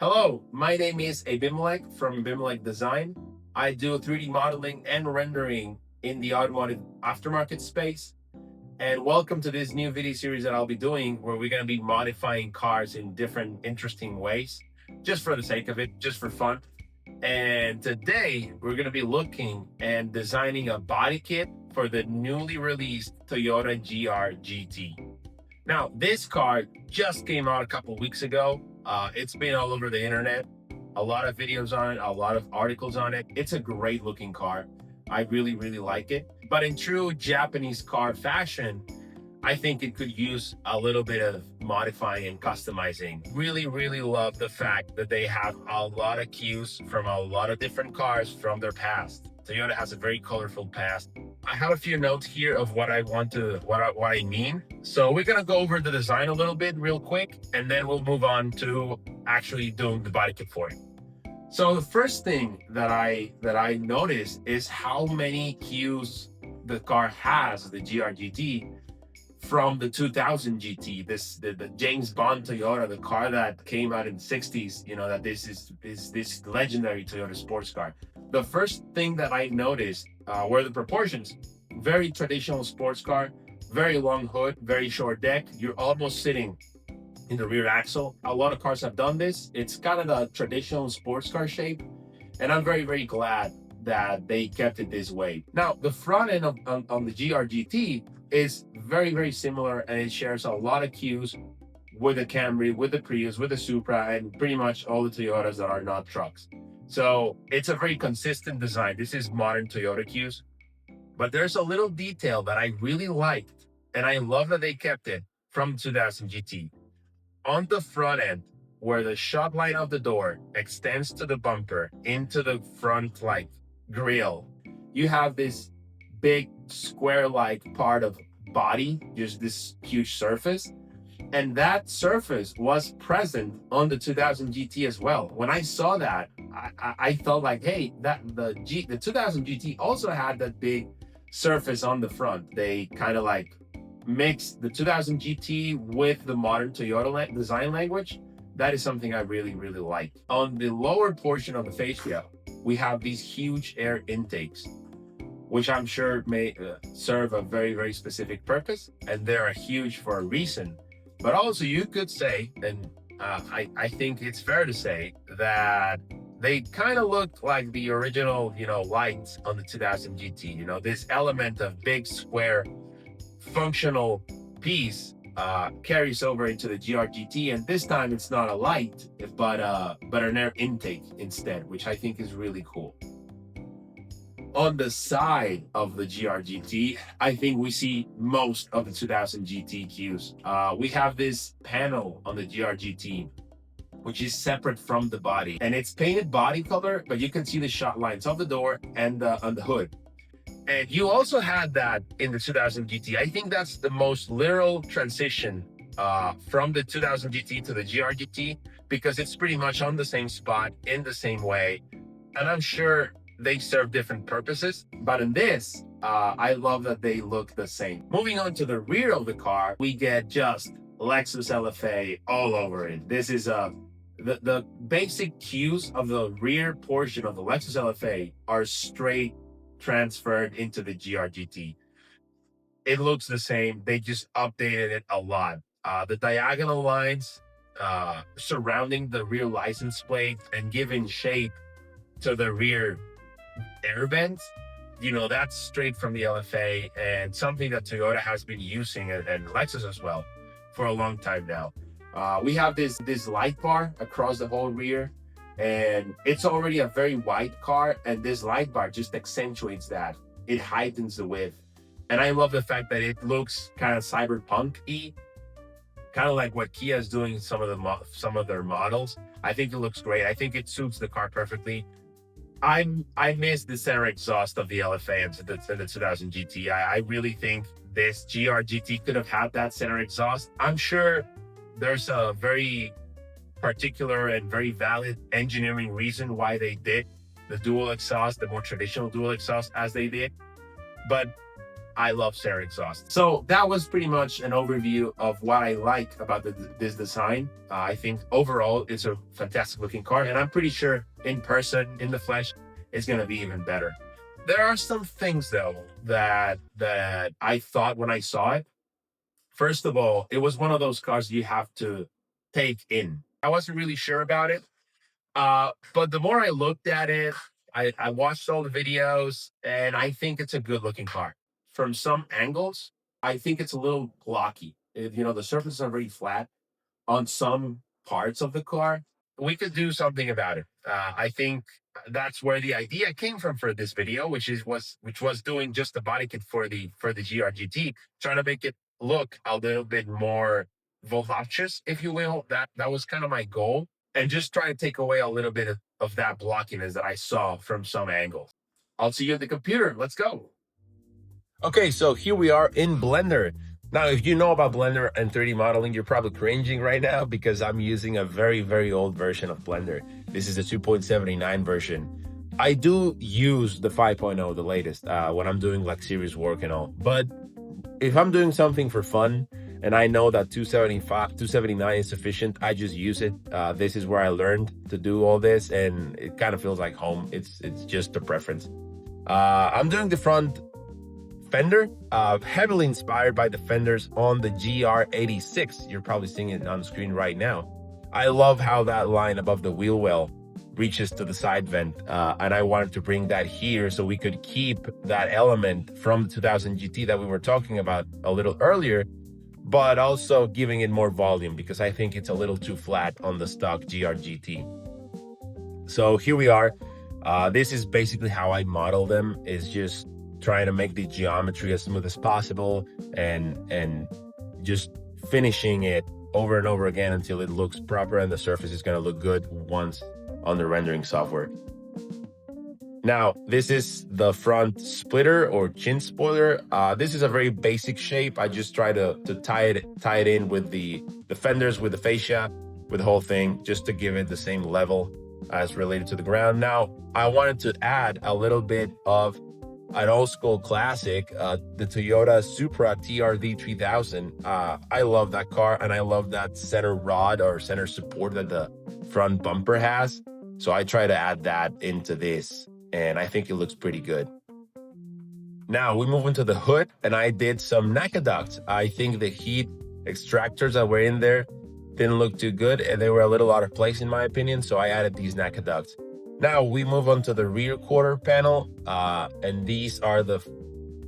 Hello, my name is Abimelech from Abimelech Design. I do 3D modeling and rendering in the automotive aftermarket space. And welcome to this new video series that I'll be doing where we're going to be modifying cars in different interesting ways, just for the sake of it, just for fun. And today we're going to be looking and designing a body kit for the newly released Toyota GR GT. Now, this car just came out a couple weeks ago. It's been all over the internet, a lot of videos on it, a lot of articles on it. It's a great looking car. I really, really like it. But in true Japanese car fashion, I think it could use a little bit of modifying and customizing. Really, really love the fact that they have a lot of cues from a lot of different cars from their past. Toyota has a very colorful past. I have a few notes here of what I mean. So we're gonna go over the design a little bit real quick, and then we'll move on to actually doing the body kit for it. So the first thing that I noticed is how many cues the car has, the GR GT, from the 2000 GT, the James Bond Toyota, the car that came out in the 60s. You know that this is this legendary Toyota sports car. The first thing that I noticed were the proportions. Very traditional sports car, very long hood, very short deck. You're almost sitting in the rear axle. A lot of cars have done this. It's kind of the traditional sports car shape, and I'm very, very glad that they kept it this way. Now, the front end on the GR GT is very, very similar, and it shares a lot of cues with the Camry, with the Prius, with the Supra, and pretty much all the Toyotas that are not trucks. So it's a very consistent design. This is modern Toyota cues, but there's a little detail that I really liked, and I love that they kept it from 2000 GT. On the front end, where the shot line of the door extends to the bumper into the front like grille, you have this big square-like part of body, just this huge surface. And that surface was present on the 2000 GT as well. When I saw that, I felt like, hey, the 2000 GT also had that big surface on the front. They kind of like mixed the 2000 GT with the modern Toyota design language. That is something I really, really like. On the lower portion of the fascia, we have these huge air intakes, which I'm sure may serve a very, very specific purpose. And they are huge for a reason. But also you could say, and I think it's fair to say, that they kind of look like the original, lights on the 2000 GT. This element of big square functional piece carries over into the GR GT, and this time it's not a light, but an air intake instead, which I think is really cool. On the side of the GR GT, I think we see most of the 2000 GT cues. We have this panel on the GR GT, which is separate from the body, and it's painted body color, but you can see the shot lines of the door and on the hood. And you also had that in the 2000 GT. I think that's the most literal transition from the 2000 GT to the GR GT, because it's pretty much on the same spot in the same way. And I'm sure they serve different purposes, but in this, I love that they look the same. Moving on to the rear of the car, we get just Lexus LFA all over it. This is the basic cues of the rear portion of the Lexus LFA are straight transferred into the GR GT. It looks the same. They just updated it a lot. The diagonal lines surrounding the rear license plate and giving shape to the rear air vents, that's straight from the LFA, and something that Toyota has been using, and Lexus as well, for a long time now. We have this light bar across the whole rear, and it's already a very wide car, and this light bar just accentuates that. It heightens the width, and I love the fact that it looks kind of cyberpunk-y, kind of like what Kia is doing in some of their models. I think it looks great. I think it suits the car perfectly. I miss the center exhaust of the LFA and the 2000 GT. I really think this GR GT could have had that center exhaust. I'm sure there's a very particular and very valid engineering reason why they did the dual exhaust, the more traditional dual exhaust as they did. But I love Sarah exhaust. So that was pretty much an overview of what I like about this design. I think overall it's a fantastic looking car, and I'm pretty sure in person, in the flesh, it's gonna be even better. There are some things though that I thought when I saw it. First of all, it was one of those cars you have to take in. I wasn't really sure about it, but the more I looked at it, I watched all the videos, and I think it's a good looking car. From some angles, I think it's a little blocky. The surfaces are very flat on some parts of the car. We could do something about it. I think that's where the idea came from for this video, which was doing just the body kit for the GRGT, trying to make it look a little bit more voluptuous, if you will. That was kind of my goal, and just try to take away a little bit of that blockiness that I saw from some angles. I'll see you at the computer. Let's go. Okay, so here we are in Blender. Now, if you know about Blender and 3D modeling, you're probably cringing right now because I'm using a very, very old version of Blender. This is the 2.79 version. I do use the 5.0, the latest, when I'm doing like serious work and all. But if I'm doing something for fun and I know that 279 is sufficient, I just use it. This is where I learned to do all this, and it kind of feels like home. It's just a preference. I'm doing the front fender, heavily inspired by the fenders on the GR86. You're probably seeing it on the screen right now. I love how that line above the wheel well reaches to the side vent, and I wanted to bring that here so we could keep that element from the 2000 GT that we were talking about a little earlier, but also giving it more volume because I think it's a little too flat on the stock GR-GT. So here we are. This is basically how I model them, is just trying to make the geometry as smooth as possible and just finishing it over and over again until it looks proper and the surface is going to look good once on the rendering software. Now, this is the front splitter or chin spoiler. This is a very basic shape. I just try to tie it in with the fenders, with the fascia, with the whole thing, just to give it the same level as related to the ground. Now, I wanted to add a little bit of an old school classic, the Toyota Supra TRD 3000. I love that car, and I love that center rod or center support that the front bumper has. So I try to add that into this, and I think it looks pretty good. Now we move into the hood, and I did some NACA ducts. I think the heat extractors that were in there didn't look too good, and they were a little out of place in my opinion, so I added these NACA ducts. Now we move on to the rear quarter panel, and these are the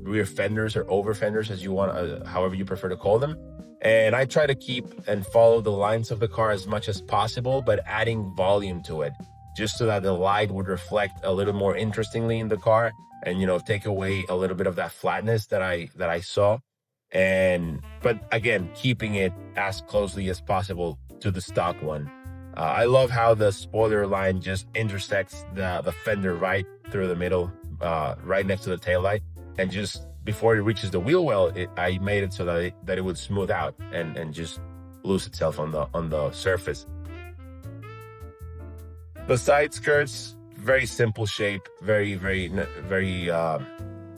rear fenders or over fenders, as you want, however you prefer to call them. And I try to keep and follow the lines of the car as much as possible, but adding volume to it, just so that the light would reflect a little more interestingly in the car, and take away a little bit of that flatness that I saw. But again, keeping it as closely as possible to the stock one. I love how the spoiler line just intersects the fender right through the middle, right next to the taillight, and just before it reaches the wheel well, I made it so that it would smooth out and just lose itself on the surface. The side skirts, very simple shape, very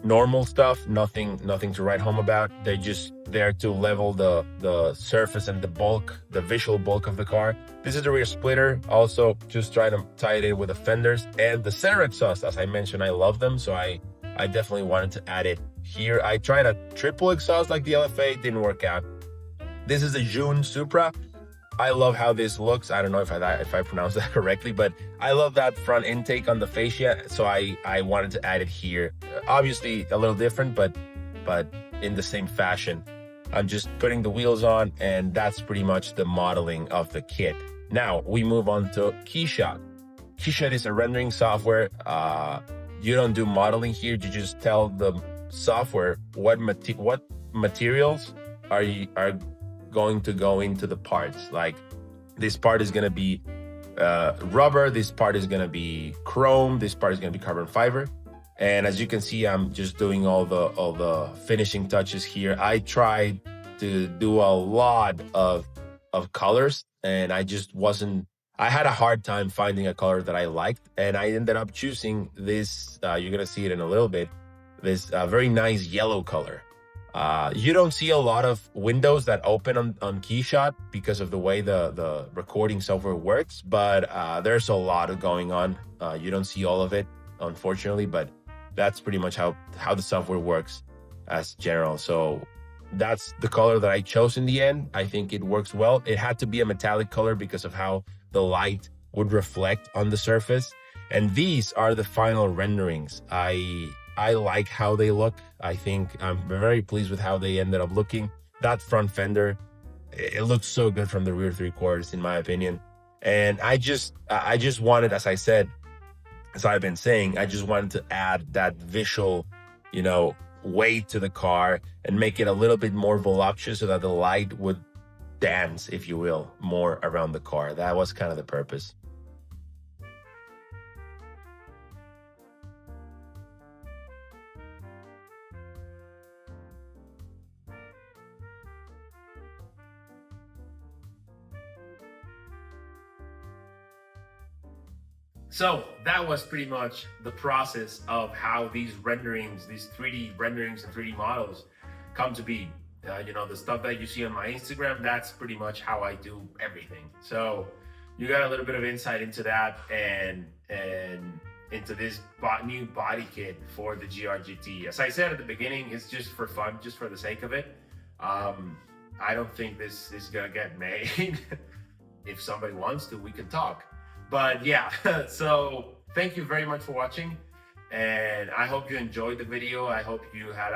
normal stuff. Nothing to write home about. They're just there to level the surface and the visual bulk of the car. This is the rear splitter. Also, just trying to tie it in with the fenders and the center exhaust. As I mentioned, I love them, so I definitely wanted to add it here. I tried a triple exhaust like the LFA, didn't work out. This is a June Supra. I love how this looks. I don't know if I pronounced that correctly, but I love that front intake on the fascia, so I wanted to add it here. Obviously a little different, but in the same fashion. I'm just putting the wheels on, and that's pretty much the modeling of the kit. Now we move on to KeyShot. KeyShot is a rendering software. You don't do modeling here. You just tell the software what materials are going to go into the parts. Like, this part is going to be rubber, this part is going to be chrome, this part is going to be carbon fiber. And as you can see, I'm just doing all the finishing touches here. I tried to do a lot of colors, and I had a hard time finding a color that I liked, and I ended up choosing this. You're gonna see it in a little bit. this very nice yellow color. You don't see a lot of windows that open on KeyShot because of the way the recording software works, but there's a lot of going on. You don't see all of it, unfortunately, but that's pretty much how the software works as general. So that's the color that I chose in the end. I think it works well. It had to be a metallic color because of how the light would reflect on the surface. And these are the final renderings. I like how they look. I think I'm very pleased with how they ended up looking. That front fender, it looks so good from the rear three quarters, in my opinion. And I just wanted, as I said, as I've been saying, I just wanted to add that visual, you know, weight to the car and make it a little bit more voluptuous so that the light would dance, if you will, more around the car. That was kind of the purpose. So that was pretty much the process of how these renderings, these 3D renderings and 3D models come to be. You know, the stuff that you see on my Instagram, that's pretty much how I do everything. So you got a little bit of insight into that and into this new body kit for the GRGT. As I said at the beginning, it's just for fun, just for the sake of it. Um, I don't think this is gonna get made. If somebody wants to, we can talk. But yeah, so thank you very much for watching. And I hope you enjoyed the video. I hope you had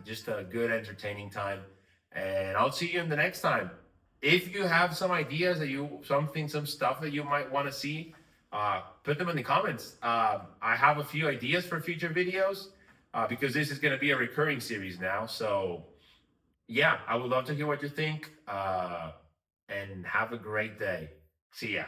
just a good entertaining time. And I'll see you in the next time. If you have some ideas that some stuff that you might want to see, put them in the comments. I have a few ideas for future videos because this is going to be a recurring series now. So yeah, I would love to hear what you think. And have a great day. See ya.